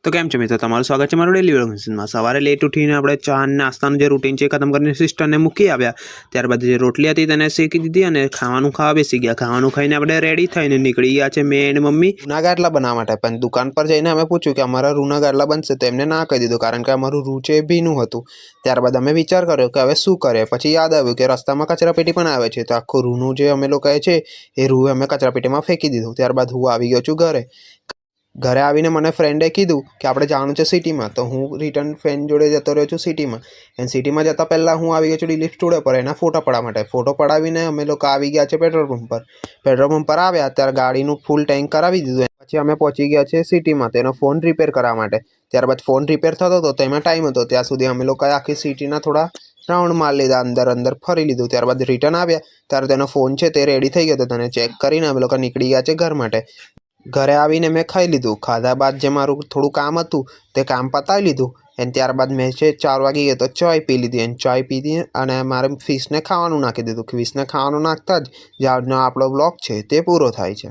તો કેમ છે મિત્રો, તમારું સ્વાગત છે મારું ડેલી વ્લોગ માં। સવારે લેટ ઉઠીને આપણે ચા નાસ્તાનું જે રૂટીન છે ખતમ કરીને સિસ્ટરને મૂકી આવ્યા। ત્યારબાદ જે રોટલી હતી તેને શેકી દીધી અને ખાવાનું ખાવા બેસી ગયા। ખાવાનું ખાઈને આપણે રેડી થઈને નીકળી ગયા છે મેં અને મમ્મી રૂના ગાટલા બનાવવા માટે। પણ દુકાન પર જઈને અમે પૂછ્યું કે અમારા રૂના ગાટલા બનશે, તો એમને ના કહી દીધું કારણ કે અમારું રૂ છે ભીનું હતું। ત્યારબાદ અમે વિચાર કર્યો કે હવે શું કરીએ। પછી યાદ આવ્યું કે રસ્તામાં કચરાપેટી પણ આવે છે, તો આખું રૂનું જે અમે લોકોએ છે એ રૂ અમે કચરાપેટીમાં ફેંકી દીધું। ત્યારબાદ હું આવી ગયો છું ઘરે આવીને મને ફ્રેન્ડે કીધું કે આપણે જવાનું છે સિટીમાં, તો હું રિટર્ન ફ્રેન્ડ જોડે જતો રહ્યો છું સિટીમાં। અને સિટીમાં જતાં પહેલાં હું આવી ગયો છું ડિલીટ સ્ટુડિયો પર એના ફોટો પડાવવા માટે। ફોટો પડાવીને અમે લોકો આવી ગયા છે પેટ્રોલ પંપ પર। પેટ્રોલ પંપ પર આવ્યા ત્યારે ગાડીનું ફૂલ ટેન્ક કરાવી દીધું। પછી અમે પહોંચી ગયા છે સિટીમાં તેનો ફોન રિપેર કરવા માટે। ત્યારબાદ ફોન રિપેર થતો હતો, તેમાં ટાઈમ હતો, ત્યાં સુધી અમે લોકોએ આખી સિટીના થોડા રાઉન્ડ મારી લીધા, અંદર ફરી લીધું। ત્યારબાદ રિટર્ન આવ્યા ત્યારે તેનો ફોન છે તે રેડી થઈ ગયો હતો, તેને ચેક કરીને અમે લોકો નીકળી ગયા છે ઘર માટે। ઘરે આવીને મેં ખાઈ લીધું। ખાધા બાદ જે મારું થોડું કામ હતું તે કામ પતાવી લીધું। અને ત્યારબાદ મેં છે 4 વાગી ગયા તો ચાય પી લીધી। અને ચાય પીધી અને મારે ફિશને ખાવાનું નાખી દીધું। ફિશને ખાવાનું નાખતા જ આજનો આપણો બ્લોગ છે તે પૂરો થાય છે।